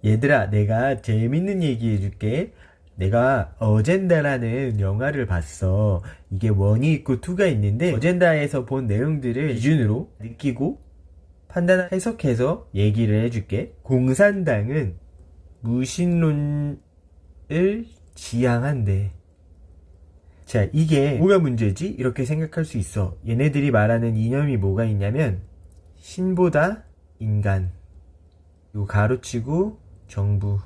얘들아, 내가 재밌는 얘기 해줄게. 내가 어젠다라는 영화를 봤어. 이게 1이 있고 2가 있는데, 어젠다에서 본 내용들을 기준으로 느끼고 판단, 해석해서 얘기를 해줄게. 공산당은 무신론을 지향한대. 자, 이게 뭐가 문제지? 이렇게 생각할 수 있어. 얘네들이 말하는 이념이 뭐가 있냐면, 신보다 인간, 그리고 가로치고 정부.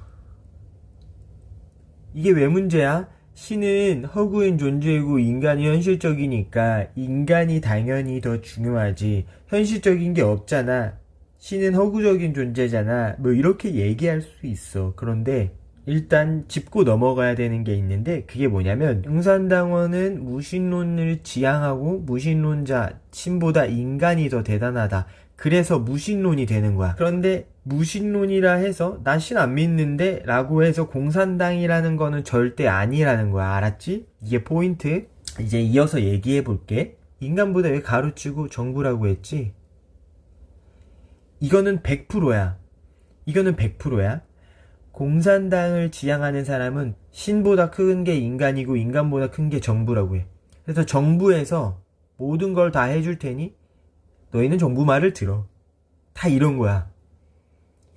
이게 왜 문제야? 신은 허구인 존재이고 인간이 현실적이니까 인간이 당연히 더 중요하지. 현실적인 게 없잖아. 신은 허구적인 존재잖아. 뭐 이렇게 얘기할 수 있어. 그런데 일단 짚고 넘어가야 되는 게 있는데, 그게 뭐냐면 공산당원은 무신론을 지향하고 무신론자, 신보다 인간이 더 대단하다. 그래서 무신론이 되는 거야. 그런데 무신론이라 해서 나 신 안 믿는데 라고 해서 공산당이라는 거는 절대 아니라는 거야. 알았지? 이게 포인트. 이제 이어서 얘기해 볼게. 인간보다 왜 가로치고 정부라고 했지? 이거는 100%야. 이거는 100%야. 공산당을 지향하는 사람은 신보다 큰 게 인간이고 인간보다 큰 게 정부라고 해. 그래서 정부에서 모든 걸 다 해줄 테니 너희는 정부 말을 들어. 다 이런 거야.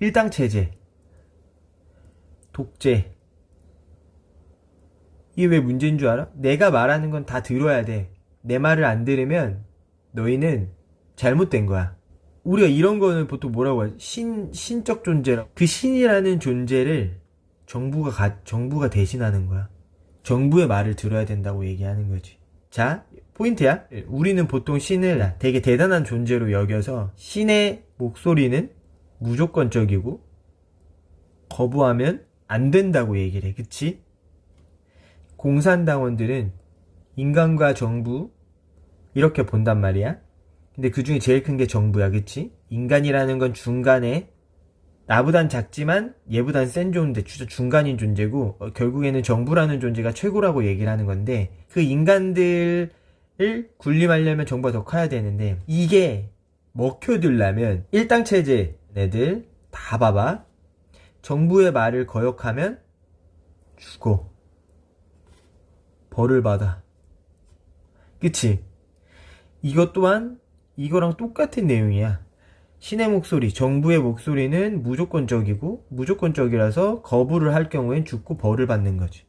일당체제, 독재. 이게 왜 문제인 줄 알아? 내가 말하는 건 다 들어야 돼. 내 말을 안 들으면 너희는 잘못된 거야. 우리가 이런 거는 보통 뭐라고 하지? 신적 존재라고. 그 신이라는 존재를 정부가 대신하는 거야. 정부의 말을 들어야 된다고 얘기하는 거지. 자, 포인트야. 우리는 보통 신을 되게 대단한 존재로 여겨서 신의 목소리는 무조건적이고 거부하면 안 된다고 얘기를 해. 그치? 공산당원들은 인간과 정부 이렇게 본단 말이야. 근데 그 중에 제일 큰 게 정부야. 그치? 인간이라는 건 중간에 나보단 작지만 얘보단 센 존재, 중간인 존재고, 결국에는 정부라는 존재가 최고라고 얘기를 하는 건데, 그 인간들을 군림하려면 정부가 더 커야 되는데, 이게 먹혀들려면 일당체제 애들 다 봐봐. 정부의 말을 거역하면 죽어. 벌을 받아. 그치? 이것 또한 이거랑 똑같은 내용이야. 신의 목소리, 정부의 목소리는 무조건적이고, 무조건적이라서 거부를 할 경우엔 죽고 벌을 받는 거지.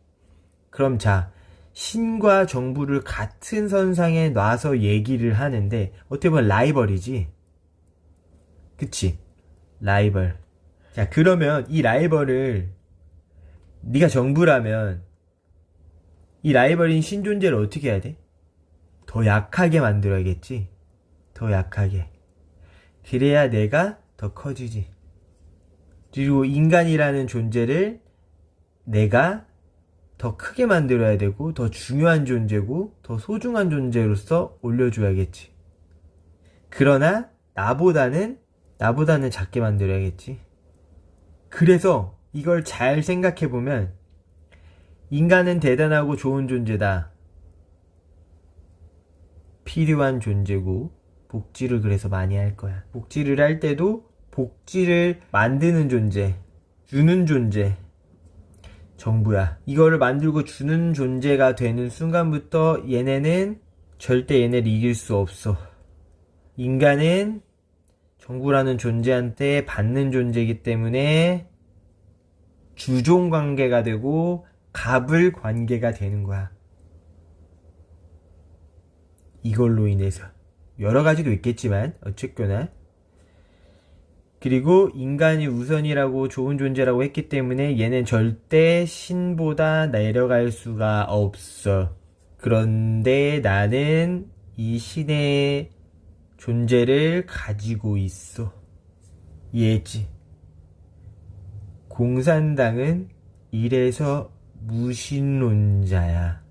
그럼 자, 신과 정부를 같은 선상에 놔서 얘기를 하는데, 어떻게 보면 라이벌이지? 그치? 라이벌. 자, 그러면 이 라이벌을, 네가 정부라면 이 라이벌인 신존재를 어떻게 해야 돼? 더 약하게 만들어야겠지? 더 약하게. 그래야 내가 더 커지지. 그리고 인간이라는 존재를 내가 더 크게 만들어야 되고, 더 중요한 존재고, 더 소중한 존재로서 올려줘야겠지. 그러나 나보다는 작게 만들어야겠지. 그래서 이걸 잘 생각해보면 인간은 대단하고 좋은 존재다. 필요한 존재고, 복지를 그래서 많이 할 거야. 복지를 할 때도 복지를 만드는 존재, 주는 존재, 정부야. 이거를 만들고 주는 존재가 되는 순간부터 얘네는 절대 얘네를 이길 수 없어. 인간은 정부라는 존재한테 받는 존재이기 때문에 주종 관계가 되고 갑을 관계가 되는 거야. 이걸로 인해서 여러 가지도 있겠지만 어쨌거나. 그리고 인간이 우선이라고 좋은 존재라고 했기 때문에 얘는 절대 신보다 내려갈 수가 없어. 그런데 나는 이 신의 존재를 가지고 있어. 이해했지? 공산당은 이래서 무신론자야.